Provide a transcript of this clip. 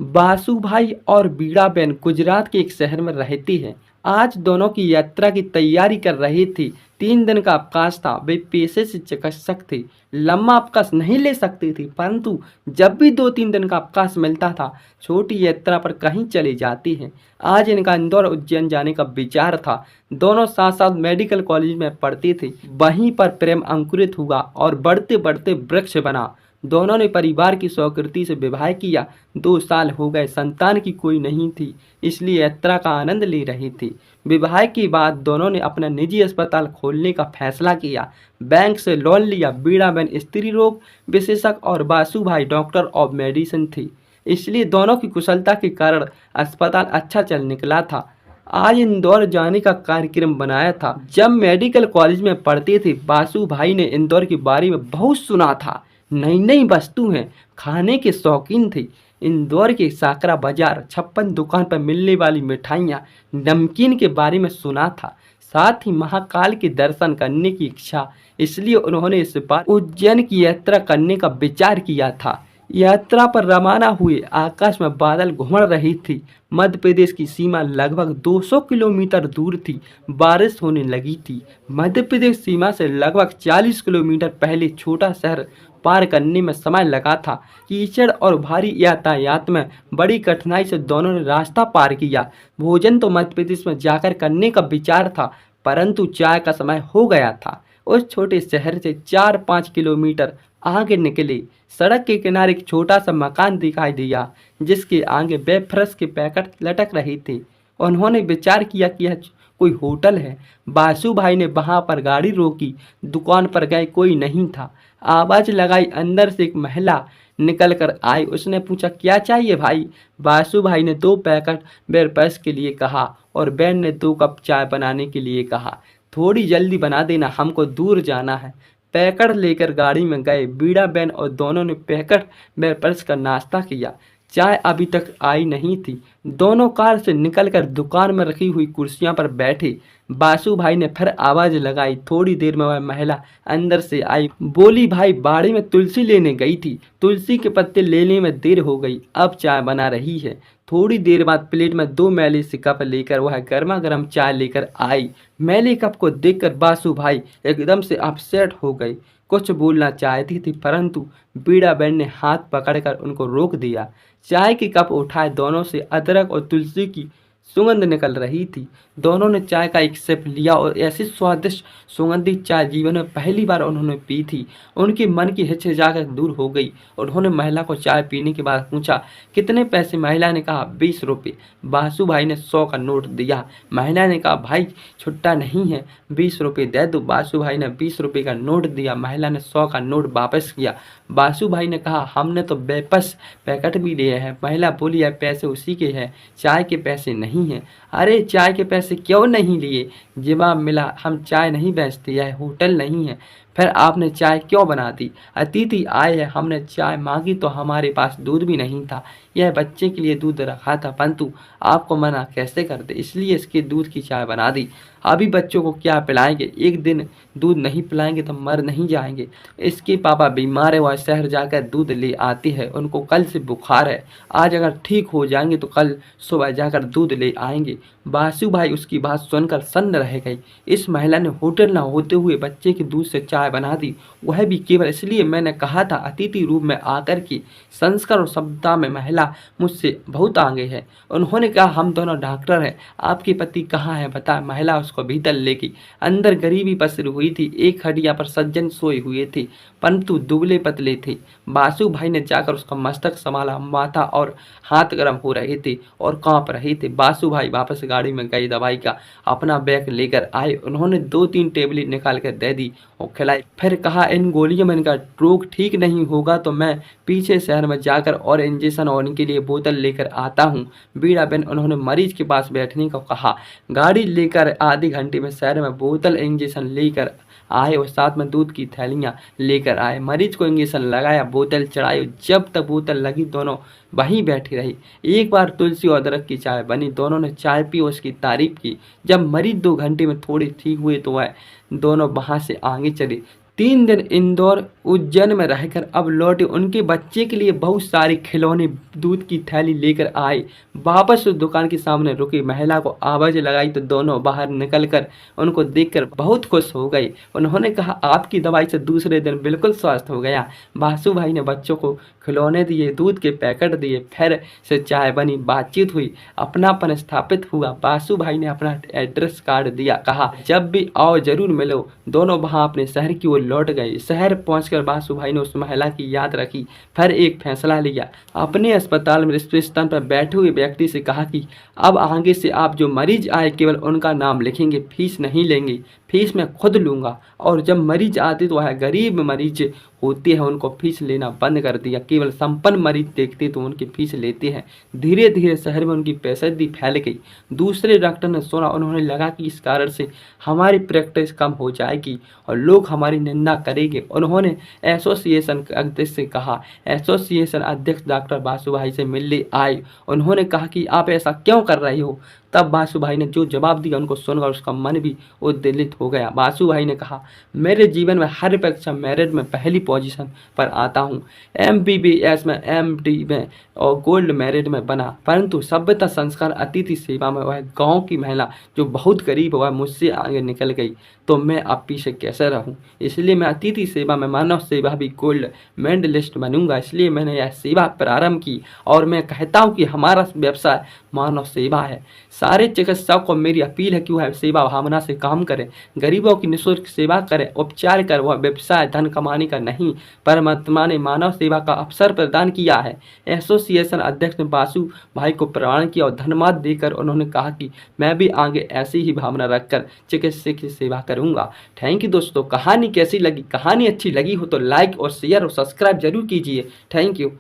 बासुभाई और बीड़ाबेन गुजरात के एक शहर में रहती है। आज दोनों की यात्रा की तैयारी कर रही थी। 3 दिन का अवकाश था। वे पेशे से चिकित्सक थे, लंबा अवकाश नहीं ले सकती थी, परंतु जब भी 2-3 दिन का अवकाश मिलता था, छोटी यात्रा पर कहीं चली जाती है। आज इनका इंदौर उज्जैन जाने का विचार था। दोनों साथ साथ मेडिकल कॉलेज में पढ़ती थी। वहीं पर प्रेम अंकुरित हुआ और बढ़ते बढ़ते वृक्ष बना। दोनों ने परिवार की स्वीकृति से विवाह किया। 2 साल हो गए, संतान की कोई नहीं थी, इसलिए यात्रा का आनंद ले रही थी। विवाह के बाद दोनों ने अपना निजी अस्पताल खोलने का फैसला किया। बैंक से लोन लिया। बीड़ाबेन स्त्री रोग विशेषज्ञ और बासुभाई डॉक्टर ऑफ मेडिसिन थी, इसलिए दोनों की कुशलता के कारण अस्पताल अच्छा चल निकला था। आज इंदौर जाने का कार्यक्रम बनाया था। जब मेडिकल कॉलेज में पढ़ती थी, बासुभाई ने इंदौर के बारे में बहुत सुना था। नई नई वस्तु हैं, खाने के शौकीन थी। इंदौर के साकरा बाजार, 56 दुकान पर मिलने वाली मिठाइयाँ, नमकीन के बारे में सुना था। साथ ही महाकाल के दर्शन करने की इच्छा, इसलिए उन्होंने इस बार उज्जैन की यात्रा करने का विचार किया था। यात्रा पर रवाना हुए। आकाश में बादल घुमड़ रही थी। मध्य प्रदेश की सीमा लगभग 200 किलोमीटर दूर थी। बारिश होने लगी थी। मध्य प्रदेश सीमा से लगभग 40 किलोमीटर पहले छोटा शहर पार करने में समय लगा था। कीचड़ और भारी यातायात में बड़ी कठिनाई से दोनों ने रास्ता पार किया। भोजन तो मध्य प्रदेश में जाकर करने का विचार था, परंतु चाय का समय हो गया था। उस छोटे शहर से 4-5 किलोमीटर आगे निकले। सड़क के किनारे एक छोटा सा मकान दिखाई दिया, जिसके आगे वेफर्स के पैकेट लटक रहे थे। उन्होंने विचार किया कि यह कोई होटल है। बासुभाई ने वहां पर गाड़ी रोकी। दुकान पर गए, कोई नहीं था। आवाज लगाई, अंदर से एक महिला निकल कर आई। उसने पूछा, क्या चाहिए भाई? बासुभाई ने 2 पैकेट वेफर्स के लिए कहा और बैन ने 2 कप चाय बनाने के लिए कहा। थोड़ी जल्दी बना देना, हमको दूर जाना है। पैकेट लेकर गाड़ी में गए। बीड़ाबेन और दोनों ने पैकेट वेफर्स का नाश्ता किया। चाय अभी तक आई नहीं थी। दोनों कार से निकलकर दुकान में रखी हुई कुर्सियों पर बैठे। बासुभाई ने फिर आवाज लगाई। थोड़ी देर में वह महिला अंदर से आई। बोली, भाई बाड़ी में तुलसी लेने गई थी, तुलसी के पत्ते लेने में देर हो गई, अब चाय बना रही है। थोड़ी देर बाद प्लेट में 2 मैले से कप लेकर वह गर्मा गर्म चाय लेकर आई। मैले कप को देखकर बासुभाई एकदम से अपसेट हो गई। कुछ बोलना चाहती थी, परंतु बीड़ाबेन ने हाथ पकड़कर उनको रोक दिया। चाय की कप उठाए। दोनों से अदरक और तुलसी की सुगंध निकल रही थी। दोनों ने चाय का एक सिप लिया और ऐसी स्वादिष्ट सुगंधित चाय जीवन में पहली बार उन्होंने पी थी। उनके मन की हिचकिचाहट दूर हो गई। उन्होंने महिला को चाय पीने के बाद पूछा, कितने पैसे? महिला ने कहा, 20 रुपये। बासुभाई ने 100 का नोट दिया। महिला ने कहा, भाई छुट्टा नहीं है, 20 रुपये दे दो। बासुभाई ने 20 रुपये का नोट दिया। महिला ने 100 का नोट वापस किया। बासुभाई ने कहा, हमने तो वापस पैकेट भी लिए हैं। महिला बोली, यह पैसे उसी के हैं, चाय के पैसे नहीं हैं। अरे चाय के पैसे क्यों नहीं लिए? जवाब मिला, हम चाय नहीं बेचते, यह होटल नहीं है। फिर आपने चाय क्यों बना दी? अतिथि आए हैं, हमने चाय मांगी तो हमारे पास दूध भी नहीं था। यह बच्चे के लिए दूध रखा था, परंतु आपको मना कैसे कर दे, इसलिए इसके दूध की चाय बना दी। अभी बच्चों को क्या पिलाएंगे? एक दिन दूध नहीं पिलाएंगे तो मर नहीं जाएंगे। इसके पापा बीमार है, वह शहर जाकर दूध ले आती है। उनको कल से बुखार है, आज अगर ठीक हो जाएंगे तो कल सुबह जाकर दूध ले आएंगे। बासुभाई उसकी बात सुनकर सन्न रह गई। इस महिला ने होटल न होते हुए बच्चे के दूध से चाय बना दी, वह भी केवल इसलिए। मैंने कहा था अतिथि रूप में आकर के। संस्कार और सभ्यता में महिला मुझसे बहुत आगे है। उन्होंने कहा, हम दोनों डॉक्टर हैं, आपके पति कहाँ है बता। महिला उसको भीतर ले गई। अंदर गरीबी पसरी हुई थी। एक खटिया पर सज्जन सोए हुए थे, परंतु दुबले पतले थे। बासुभाई ने जाकर उसका मस्तक संभाला। माथा और हाथ गर्म हो रहे थे और कांप रहे थे। बासुभाई वापस गाड़ी में गए। दवाई का अपना बैग लेकर आए। उन्होंने 2-3 टेबलेट निकाल कर दे दी और खिलाई। फिर कहा, इन गोलियों में इनका रोग ठीक नहीं होगा तो मैं पीछे शहर में जाकर और इंजेक्शन और इनके लिए बोतल लेकर आता हूँ। बीड़ाबेन उन्होंने मरीज के पास बैठने को कहा। गाड़ी लेकर आधे घंटे में शहर में बोतल इंजेक्शन लेकर आए और साथ में दूध की थैलियाँ लेकर आए। मरीज को इंजेक्शन लगाया, बोतल चढ़ाई। जब तक बोतल लगी दोनों वहीं बैठी रही। एक बार तुलसी और अदरक की चाय बनी। दोनों ने चाय पी और उसकी तारीफ की। जब मरीज 2 घंटे में थोड़े ठीक हुए तो वह दोनों वहाँ से आगे चले। 3 दिन इंदौर उज्जैन में रहकर अब लौटे। उनके बच्चे के लिए बहुत सारे खिलौने, दूध की थैली लेकर आए। वापस उस दुकान के सामने रुकी महिला को आवाज़ लगाई तो दोनों बाहर निकलकर उनको देखकर बहुत खुश हो गए। उन्होंने कहा, आपकी दवाई से दूसरे दिन बिल्कुल स्वस्थ हो गया। बासु भाई ने बच्चों को खिलौने दिए, दूध के पैकेट दिए, फिर से चाय बनी, बातचीत हुई, अपनापन स्थापित हुआ। बासु भाई ने अपना एड्रेस कार्ड दिया, कहा जब भी आओ जरूर मिलो। दोनों वहां अपने शहर की ओर लौट गए। शहर पहुंचकर बासु भाई ने उस महिला की याद रखी, फिर एक फैसला लिया। अपने अस्पताल में रिसेप्शन पर बैठे हुए व्यक्ति से कहा कि अब आगे से आप जो मरीज आए केवल उनका नाम लिखेंगे, फीस नहीं लेंगे, फीस मैं खुद लूँगा। और जब मरीज आते तो वह गरीब मरीज होते हैं, उनको फीस लेना बंद कर दिया। केवल संपन्न मरीज देखते तो उनकी फीस लेते हैं। धीरे धीरे शहर में उनकी प्रसिद्धि फैल गई। दूसरे डॉक्टर ने सुना, उन्होंने लगा कि इस कारण से हमारी प्रैक्टिस कम हो जाएगी और लोग हमारी निंदा करेंगे। उन्होंने एसोसिएशन अध्यक्ष से कहा। एसोसिएशन अध्यक्ष डॉक्टर बासु भाई से मिलने आए। उन्होंने कहा कि आप ऐसा क्यों कर रहे हो। तब बासु भाई ने जो जवाब दिया उनको सुनकर उसका मन भी उद्वेलित हो गया। बासु भाई ने कहा, मेरे जीवन में हर परीक्षा मेरिट में पहली पोजीशन पर आता हूँ। MBBS में, MD में और गोल्ड मेरिट में बना, परंतु सभ्यता, संस्कार, अतिथि सेवा में वह गांव की महिला जो बहुत गरीब हुआ मुझसे आगे निकल गई, तो मैं अब पीछे कैसे रहूं। इसलिए मैं अतिथि सेवा में, मानव सेवा भी गोल्ड मेडलिस्ट बनूंगा। इसलिए मैंने यह सेवा प्रारंभ की और मैं कहता हूं कि हमारा व्यवसाय मानव सेवा है। सारे चिकित्सक को मेरी अपील है कि वह सेवा भावना से काम करें, गरीबों की निःशुल्क सेवा करें, उपचार कर। वह व्यवसाय धन कमाने का नहीं, परमात्मा ने मानव सेवा का अवसर प्रदान किया है। एसोसिएशन अध्यक्ष ने बासु भाई को प्रणाम किया और धन्यवाद देकर उन्होंने कहा कि मैं भी आगे ऐसी ही भावना रखकर चिकित्सक की सेवा करूंगा। थैंक यू दोस्तों। कहानी कैसी लगी? कहानी अच्छी लगी हो तो लाइक और शेयर और सब्सक्राइब जरूर कीजिए। Thank you.